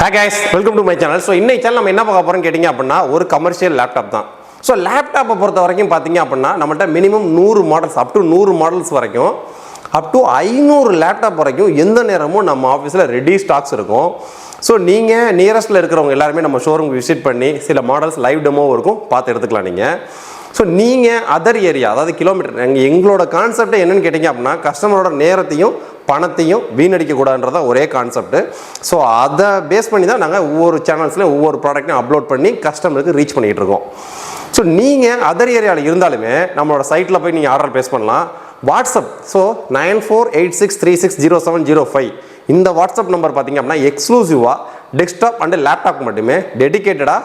Hi guys, welcome to my channel. So இன்னைக்கு channel நம்ம என்ன பார்க்க போறோம் கேட்டிங்க அப்படினா ஒரு கமர்ஷியல் லேப்டாப் தான். So லேப்டாப்பை பொறுத்த வரைக்கும் பாத்தீங்க அப்படினா நம்மட்ட minimum 100 models up to 100 models வரைக்கும் up to 500 லேப்டாப் வரைக்கும் எந்த நேரமும் நம்ம ஆபீஸ்ல ரெடி ஸ்டாக்ஸ் இருக்கும். So நீங்க நியரஸ்ட்ல இருக்கிறவங்க எல்லாரும் நம்ம ஷோரூம் விசிட் பண்ணி சில மாடல்ஸ் லைவ் டெமோ இருக்கும் பார்த்து எடுத்துக்கலாம் நீங்க. ஸோ நீங்கள் அதர் ஏரியா அதாவது கிலோமீட்டர் எங்களோட கான்செப்ட் என்னன்னு கேட்டிங்க அப்படின்னா கஸ்டமரோட நேரத்தையும் பணத்தையும் வீணடிக்கக்கூடாதுன்றதான் ஒரே கான்செப்ட். ஸோ அதை பேஸ் பண்ணி தான் நாங்கள் ஒவ்வொரு சேனல்ஸ்லையும் ஒவ்வொரு ப்ராடக்ட்டையும் அப்லோட் பண்ணி கஸ்டமருக்கு ரீச் பண்ணிகிட்டு இருக்கோம். ஸோ நீங்கள் அதர் ஏரியாவில் இருந்தாலுமே நம்மளோட சைட்டில் போய் நீங்கள் ஆர்டர் பேஸ் பண்ணலாம். வாட்ஸ்அப் ஸோ 9486360705 இந்த வாட்ஸ்அப் நம்பர் பார்த்தீங்க அப்படின்னா எக்ஸ்க்ளூசிவாக டெஸ்க்டாப் அண்ட் லேப்டாப் மட்டுமே டெடிகேட்டடாக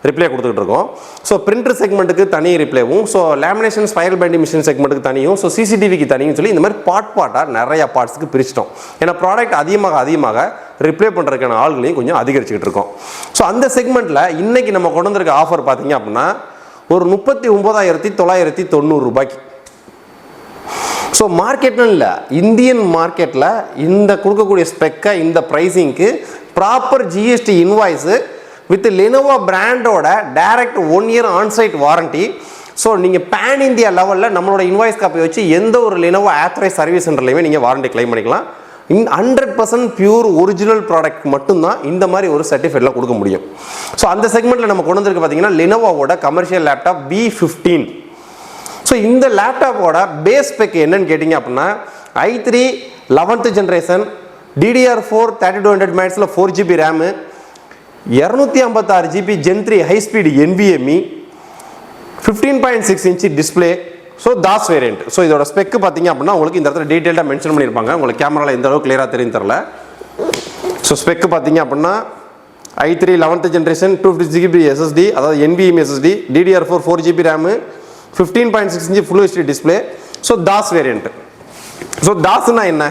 ரிப்ளை கொடுத்துட்டு இருக்கோம். ஸோ பிரிண்டர் செக்மெண்ட்டுக்கு தனி ரிப்ளைவும், so lamination spiral binding machine செக்மெண்ட்டுக்கு தனியும், ஸோ சிசிடிவிக்கு தனியும் சொல்லி இந்த மாதிரி பார்ட்டாக நிறையா பார்ட்ஸுக்கு பிரிச்சிட்டோம். ஏன்னா ப்ராடக்ட் அதிகமாக ரிப்ளை பண்ணுறதுக்கான ஆள்களையும் கொஞ்சம் அதிகரிச்சுக்கிட்டு இருக்கோம். ஸோ அந்த செக்மெண்ட்டில் இன்னைக்கு நம்ம கொண்டு வந்திருக்க ஆஃபர் பார்த்தீங்க அப்படின்னா ஒரு 39,990 ரூபாய்க்கு. ஸோ மார்க்கெட்னு இல்லை, இந்தியன் மார்க்கெட்டில் இந்த கொடுக்கக்கூடிய ஸ்பெக்கை இந்த ப்ரைஸிங்க்கு proper GST invoice with Lenovo பிராண்டோட direct 1 year onsite warranty. So நீங்கள் பேன் இந்தியா லெவலில் நம்மளோட இன்வாய்ஸ் காப்பி வச்சு எந்த ஒரு லெனோவோ ஆத்தரைஸ் சர்வீஸ் சென்டர்லையுமே நீங்கள் வாரண்டி கிளைம் பண்ணிக்கலாம். 100% பியூர் ஒரிஜினல் ப்ராடக்ட் மட்டும்தான் இந்த மாதிரி ஒரு சர்டிஃபிகேட்லாம் கொடுக்க முடியும். ஸோ அந்த செக்மெண்ட்டில் நம்ம கொண்டு வந்திருக்கு பார்த்தீங்கன்னா லெனோவோட கமர்ஷியல் லேப்டாப் B15. ஸோ இந்த லேப்டாப்போட பேஸ் ஸ்பெக் என்னன்னு கேட்டிங்க அப்படின்னா i3 11th generation DDR4 3200 MHz 4GB RAM, 256 GB Gen 3 high speed NVMe, 15.6 inch display. So DOS variant. So இதோட ஸ்பெக்கு பார்த்தீங்க அப்படின்னா உங்களுக்கு இந்த இடத்துல டீட்டெயிலாக மென்ஷன் பண்ணியிருப்பாங்க. உங்களுக்கு கேமராவில் எந்த அளவுக்கு கிளியராக தெரியும் தெரில. ஸோ ஸ்பெக்கு பார்த்தீங்க அப்படின்னா i3 11th generation 256 GB SSD அதாவது NVMe SSD, DDR4 4GB RAM, 15.6 inch full HD display. So DOS variant. So தாஸ்னா என்ன,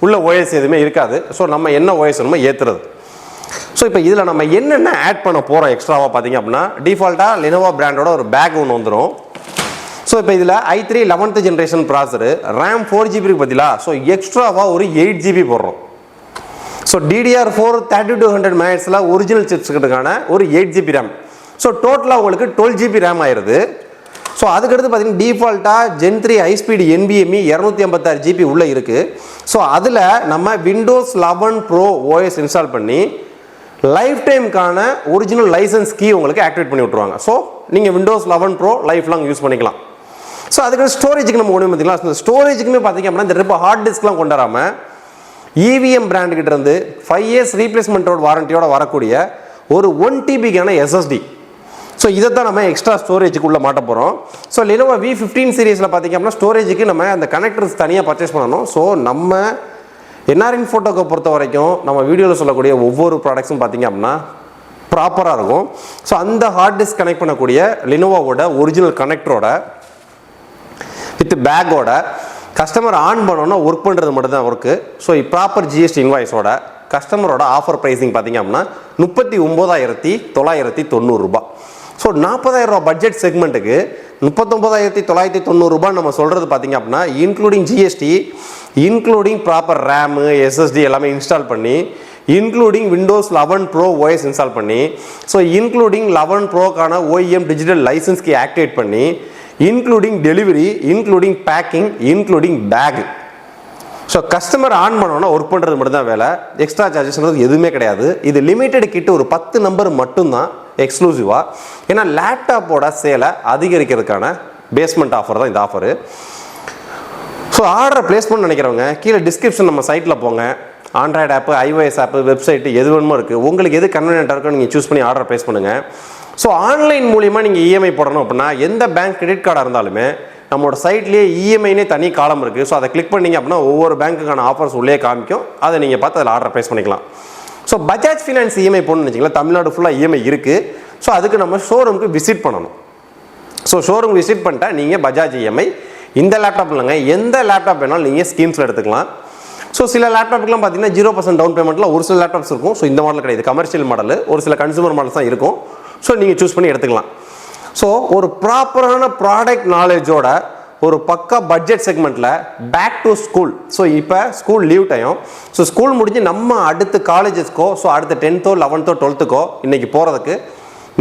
உள்ள OS எதுவுமே இருக்காது. ஸோ நம்ம என்ன OS நம்ம ஏற்றுறது. ஸோ இப்போ இதில் நம்ம என்னென்ன ஆட் பண்ண போகிறோம் எக்ஸ்ட்ராவாக பார்த்தீங்க அப்படின்னா டிஃபால்ட்டாக லெனோவோ பிராண்டோட ஒரு பேக் ஒன்று வந்துடும். ஸோ இப்போ இதில் i3 11th generation processor, RAM 4GB பதிலாக ஸோ எக்ஸ்ட்ராவாக ஒரு 8GB போடுறோம். ஸோ DDR4 3200 MHz ஒரிஜினல் சிப்ஸ்களுக்கான ஒரு 8GB RAM. ஸோ டோட்டலாக உங்களுக்கு 12GB RAM ஆயிடுது. ஸோ அதுக்கடுத்து பார்த்தீங்கன்னா டிஃபால்ட்டாக Gen 3 high speed NVMe 256 GB உள்ளே இருக்குது. ஸோ அதில் நம்ம விண்டோஸ் 11 Pro OS இன்ஸ்டால் பண்ணி லைஃப் டைமுக்கான ஒரிஜினல் லைசன்ஸ் கீ உங்களுக்கு ஆக்டிவேட் பண்ணி விட்ருவாங்க. ஸோ நீங்கள் Windows 11 Pro life long use பண்ணிக்கலாம். ஸோ அதுக்கு ஸ்டோரேஜுக்கு நம்ம ஒன்று பார்த்திங்களா, இந்த ஸ்டோரேஜுக்குமே பார்த்திங்க அப்படின்னா இந்த ரொம்ப ஹார்ட் டிஸ்க்லாம் கொண்டு வராமல் EVM பிராண்டுக்கிட்ட இருந்து 5 years ரீப்ளேஸ்மெண்ட்டோட வாரண்டியோட வரக்கூடிய ஒரு 1TBக்கான SSD. ஸோ இதை தான் நம்ம எக்ஸ்ட்ரா ஸ்டோரேஜுக்கு உள்ள மாட்ட போகிறோம். ஸோ லெனோவோ V15 சீரீஸில் பார்த்திங்க அப்படின்னா ஸ்டோரேஜுக்கு நம்ம அந்த கனெக்டர்ஸ் தனியாக பர்ச்சேஸ் பண்ணணும். ஸோ நம்ம என்ஆர்இன் ஃபோட்டோக்கை பொறுத்த வரைக்கும் நம்ம வீடியோவில் சொல்லக்கூடிய ஒவ்வொரு ப்ராடக்ட்ஸும் பார்த்திங்க அப்படின்னா ப்ராப்பராக இருக்கும். ஸோ அந்த ஹார்ட் டிஸ்க் கனெக்ட் பண்ணக்கூடிய லெனோவோட ஒரிஜினல் கனெக்டரோட வித் பேக்கோட கஸ்டமர் ஆன் பண்ணோன்னா ஒர்க் பண்ணுறது மட்டும்தான் ஒர்க்கு. ஸோ ப்ராப்பர் ஜிஎஸ்டி இன்வாய்ஸோட கஸ்டமரோட ஆஃபர் ப்ரைஸிங் பார்த்திங்க அப்படின்னா 39,990 ரூபா. ஸோ 40,000 ரூபா பட்ஜெட் செக்மெண்ட்டுக்கு 39,990 ரூபா நம்ம சொல்கிறது பார்த்திங்க அப்படின்னா including GST, including proper RAM SSD எல்லாமே இன்ஸ்டால் பண்ணி, including Windows 11 Pro OS install பண்ணி, ஸோ இன்க்ளூடிங் 11 Proக்கான OEM டிஜிட்டல் லைசன்ஸ்க்கு ஆக்டிவேட் பண்ணி, including delivery, including packing, including bag. So customer on பண்ணோன்னா ஒர்க் பண்ணுறது மட்டும்தான் வேலை. எக்ஸ்ட்ரா சார்ஜஸ்ன்றது எதுவுமே கிடையாது. இது லிமிட்டட் கிட்ட ஒரு 10 நம்பர் மட்டும்தான் எக்ஸ்க்ளூசிவாக. ஏன்னா லேப்டாப்போட சேலை அதிகரிக்கிறதுக்கான பேஸ்மெண்ட் ஆஃபர் தான் இந்த ஆஃபரு. ஸோ ஆர்டரை ப்ளேஸ் பண்ண நினைக்கிறவங்க கீழே டிஸ்கிரிப்ஷன் நம்ம சைட்டில் போங்க. ஆண்ட்ராய்டு ஆப்பு, iOS ஆப்பு, வெப்சைட்டு எது வேணுமோ இருக்குது. உங்களுக்கு எது கன்வீனியன்ட்டாக இருக்கோ நீங்கள் சூஸ் பண்ணி ஆர்டர் ப்ளேஸ் பண்ணுங்கள். ஸோ ஆன்லைன் மூலிமா நீங்கள் EMI போடணும் அப்படின்னா எந்த பேங்க் கிரெடிட் கார்டாக இருந்தாலுமே நம்மளோட சைட்லேயே EMIனே தனி காலம் இருக்குது. ஸோ அதை கிளிக் பண்ணிங்க அப்படின்னா ஒவ்வொரு பேங்க்குக்கான ஆஃபர்ஸ் உள்ளே காமிக்கும். அதை நீங்கள் பார்த்து அதில் ஆர்டர் ப்ளேஸ் பண்ணிக்கலாம். ஸோ பஜாஜ் ஃபினான்ஸ் EMI போடணும்னு வச்சிங்களா, தமிழ்நாடு ஃபுல்லாக EMI இருக்குது. ஸோ அதுக்கு நம்ம ஷோரூமுக்கு விசிட் பண்ணணும். ஸோ ஷோரூம் விசிட் பண்ணிட்டா நீங்கள் பஜாஜ் EMI இந்த லேப்டாப் இல்லைங்க, எந்த லேப்டாப் வேணாலும் நீங்கள் ஸ்கீம்ஸில் எடுத்துக்கலாம். ஸோ சில லேப்டாப்லாம் பார்த்தீங்கன்னா 0% டவுன் பேமெண்ட்டில் ஒரு சில லேப்டாப்ஸ் இருக்கும். ஸோ இந்த மாடல் கிடையாது, கமர்ஷியல் மாடல். ஒரு சில கன்சூமர் மாடல்ஸ் தான் இருக்கும். ஸோ நீங்கள் சூஸ் பண்ணி எடுத்துக்கலாம். ஸோ ஒரு ப்ராப்பரான ப்ராடக்ட் நாலேஜோட ஒரு பக்கா பட்ஜெட் செக்மெண்ட்ல பேக் டு ஸ்கூல். ஸோ இப்போ school leave time. So school முடிஞ்சு நம்ம அடுத்து காலேஜஸ்க்கோ, ஸோ அடுத்த 10th 11th 12th இன்னைக்கு போகிறதுக்கு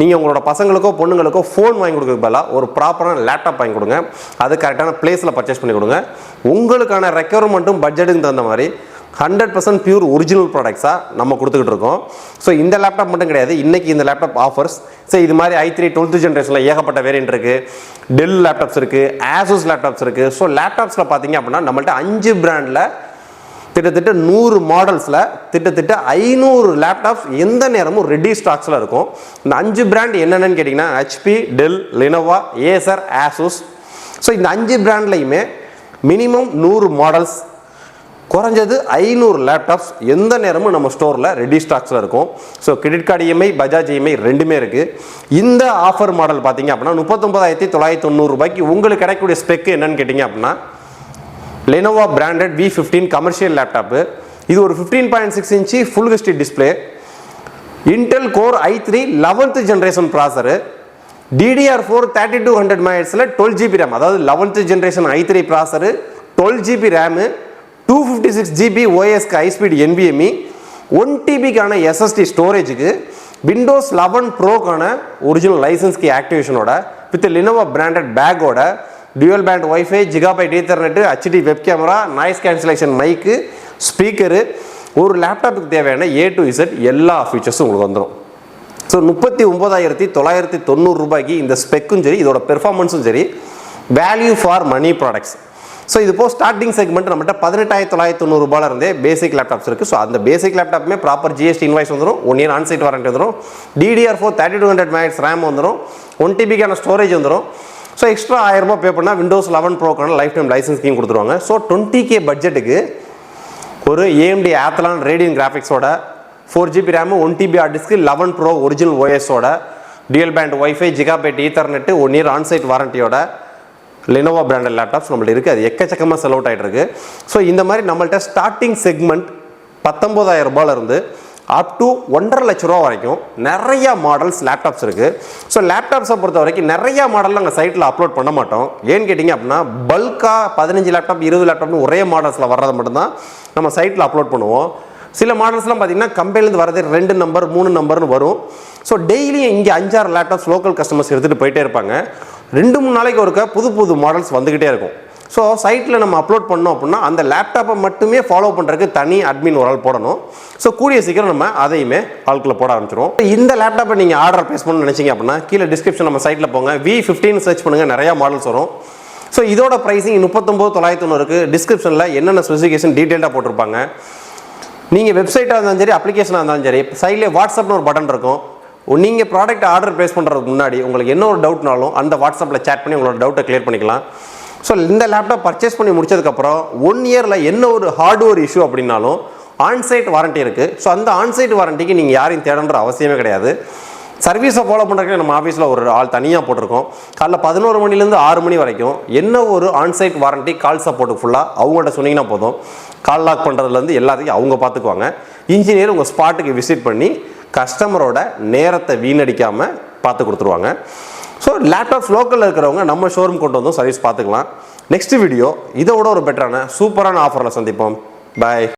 நீங்கள் உங்களோட பசங்களுக்கோ பொண்ணுங்களுக்கோ ஃபோன் வாங்கி கொடுக்குறது பதிலாக ஒரு ப்ராப்பரான லேப்டாப் வாங்கி கொடுங்க. அது கரெக்டான பிளேஸில் பர்ச்சேஸ் பண்ணி கொடுங்க. உங்களுக்கான ரெக்யர்மெண்ட்டும் பட்ஜெட்டுக்கு தகுந்த மாதிரி 100% பியூர் ஒரிஜினல் ப்ராடக்ட்ஸாக நம்ம கொடுத்துக்கிட்டு இருக்கோம். ஸோ இந்த லேப்டாப் மட்டும் கிடையாது, இன்றைக்கி இந்த லேப்டாப் ஆஃபர்ஸ். ஸோ இது மாதிரி i3 12th ஜென்ரேஷனில் ஏகப்பட்ட வேரியன்ட் இருக்குது. டெல் லேப்டாப்ஸ் இருக்குது, ஆசூஸ் லேப்டாப்ஸ் இருக்குது. ஸோ லேப்டாப்ஸில் பார்த்தீங்க அப்படின்னா நம்மள்ட்ட 5 பிராண்டில் கிட்டத்தட்ட 100 மாடல்ஸில் கிட்டத்தட்ட 500 லேப்டாப்ஸ் எந்த நேரமும் ரெடி ஸ்டாக்ஸில் இருக்கும். இந்த 5 பிராண்ட் என்னென்னு கேட்டிங்கன்னா HP, Dell, Lenovo, Acer, Asus. So இந்த 5 பிராண்ட்லையுமே மினிமம் 100 மாடல்ஸ், குறைஞ்சது 500 லேப்டாப்ஸ் எந்த நேரமும் நம்ம ஸ்டோரில் ரெடி ஸ்டாக்ஸில் இருக்கும். So credit card EMI, Bajaj EMI ரெண்டுமே இருக்குது. இந்த ஆஃபர் மாடல் பார்த்தீங்க அப்படின்னா 39,990 ரூபாய்க்கு உங்களுக்கு கிடைக்கக்கூடிய ஸ்பெக் என்னன்னு கேட்டிங்க அப்படின்னா Lenovo branded V15 commercial laptop. இது ஒரு 15.6 inch full HD display, Intel core i3 11th generation processor, DDR4 3200 MHz 12GB RAM. அதாவது 11th generation i3 processor, 12GB RAM, 256GB OSக்கு ஹைஸ்பீட் NVMe, 1TBக்கான SSD ஸ்டோரேஜுக்கு, விண்டோஸ் 11 ப்ரோக்கான ஒரிஜினல் லைசன்ஸ் கீ ஆக்டிவேஷனோட with Lenovo branded பேக்கோட dual band wifi, gigabyte ethernet, HD web camera, noise cancellation mic, speaker, ஒரு லேப்டாப்புக்கு தேவையான A to Z எல்லா ஃபீச்சர்ஸும் உங்களுக்கு வந்துடும். ஸோ 39,990 ரூபாய்க்கு இந்த ஸ்பெக்கும் சரி, இதோட பெர்ஃபார்மன்ஸும் சரி, value for money products. So இது போல் ஸ்டார்டிங் செக்மெண்ட் நம்மகிட்ட 18,990 ரூபாயில இருந்தே பேசிக் லேப்டாப்ஸ் இருக்குது. ஸோ அந்த பேசிக் லேப்டாப்புமே ப்ராப்பர் GST இன்வாய்ஸ் வந்துடும், 1 year ஆன்சைட் வாரண்டி வந்துடும், DDR4 3200 MHz ரேம் வந்துடும், 1TBக்கான ஸ்டோரேஜ் வந்துடும். ஸோ எக்ஸ்ட்ரா 1000 ரூபாய் பே பண்ணால் விண்டோஸ் 11 ப்ரோக்கான லைஃப் டைம் லைசன்ஸ் ஸ்கீம் கொடுத்துருவாங்க. ஸோ 20K பட்ஜெட்டுக்கு ஒரு AMD ஆத்லான் ரேடியன் கிராஃபிக்ஸோட 4GB RAM, 1TB hard disk, 11 pro original OSோட dual band wifi, gigabyte ethernet, 1 year onsite வாரண்டியோட லெனோவா பிராண்டட் லேப்டாப்ஸ் நம்மள்ட்ட இருக்குது. அது எக்கச்சக்கமாக செல் அவுட் ஆகிட்டு இருக்கு. ஸோ இந்த மாதிரி நம்மள்ட்ட ஸ்டார்டிங் செக்மெண்ட் 19,000 ரூபாயிலிருந்து அப் டு 1.5 லட்ச ரூபா வரைக்கும் நிறையா மாடல்ஸ் லேப்டாப்ஸ் இருக்குது. ஸோ லேப்டாப்ஸை பொறுத்த வரைக்கும் நிறையா மாடல் நாங்கள் சைட்டில் அப்லோட் பண்ண மாட்டோம். ஏன்னு கேட்டிங்க அப்படின்னா பல்காக 15 லேப்டாப் 20 லேப்டாப்னு ஒரே மாடல்ஸில் வர்றதை மட்டும்தான் நம்ம சைட்டில் அப்லோட் பண்ணுவோம். சில மாடல்ஸ்லாம் பார்த்தீங்கன்னா கம்பெனிலேருந்து வரது 2 நம்பர் 3 நம்பர்னு வரும். ஸோ டெய்லியும் இங்கே 5-6 லேப்டாப்ஸ் லோக்கல் கஸ்டமர்ஸ் எடுத்துகிட்டு போயிட்டே இருப்பாங்க. 2-3 நாளைக்கு ஒருக்க புது மாடல்ஸ் வந்துக்கிட்டே இருக்கும். ஸோ சைட்டில் நம்ம அப்லோட் பண்ணோம் அப்படின்னா அந்த லேப்டாப்பை மட்டுமே ஃபாலோ பண்ணுறதுக்கு தனி அட்மின் ஒரு ஆள் போடணும். ஸோ கூடிய சீக்கிரம் நம்ம அதையுமே ஆட்களை போட ஆரம்பிச்சிடும். இந்த லேப்டாப்பை நீங்கள் ஆர்டர் ப்ளேஸ் பண்ணணும்னு நினச்சிங்க அப்படின்னா கீழே டிஸ்கிரிப்ஷன் நம்ம சைட்டில் போங்க, V15 சர்ச் பண்ணுங்கள், நிறையா மாடல்ஸ் வரும். ஸோ இதோட ப்ரைஸிங் 39,990 டிஸ்கிரிப்ஷனில் என்னென்ன ஸ்பெசிஃபிகேஷன் டீட்டெயிலாக போட்டிருப்பாங்க. நீங்கள் வெப்சைட்டாக இருந்தாலும் சரி, அப்ளிகேஷனாக இருந்தாலும் சரி, சைட்லேயே வாட்ஸ்அப்னு ஒரு பட்டன் இருக்கும். நீங்கள் ப்ராடக்ட் ஆர்டர் ப்ளேஸ் பண்ணுறதுக்கு முன்னாடி உங்களுக்கு என்ன ஒரு டவுட்னாலும் அந்த வாட்ஸ்அப்பில் சேட் பண்ணி உங்களோட டவுட்டை கிளியர் பண்ணிக்கலாம். ஸோ இந்த லேப்டாப் பர்ச்சேஸ் பண்ணி முடிச்சதுக்கப்புறம் 1 yearல என்ன ஒரு ஹார்ட்வேர் இஷ்யூ அப்படின்னாலும் ஆன்சைட் வாரண்ட்டி இருக்குது. ஸோ அந்த ஆன்சைட் வாரண்டிக்கு நீங்கள் யாரையும் தேடன்ற அவசியமே கிடையாது. சர்வீஸை ஃபாலோ பண்ணுறதுக்கு நம்ம ஆஃபீஸில் ஒரு ஆள் தனியாக போட்டிருக்கோம். காலைல 11 மணிலேருந்து 6 மணி வரைக்கும் என்ன ஒரு ஆன்சைட் வாரண்ட்டி கால் சப்போர்ட்டுக்கு ஃபுல்லாக அவங்கள்ட்ட சொன்னீங்கன்னா போதும். கால் லாக் பண்ணுறதுலேருந்து எல்லாத்தையும் அவங்க பார்த்துக்குவாங்க. இன்ஜினியர் உங்கள் ஸ்பாட்டுக்கு விசிட் பண்ணி கஸ்டமரோட நேரத்தை வீணடிக்காமல் பார்த்து கொடுத்துருவாங்க. ஸோ லேப்டாப்ஸ் லோக்கலில் இருக்கிறவங்க நம்ம ஷோரூம் கொண்டு வந்தோம் சர்வீஸ் பார்த்துக்கலாம். நெக்ஸ்ட் வீடியோ இதோட ஒரு பெட்டரான சூப்பரான ஆஃபரில் சந்திப்போம். பாய்.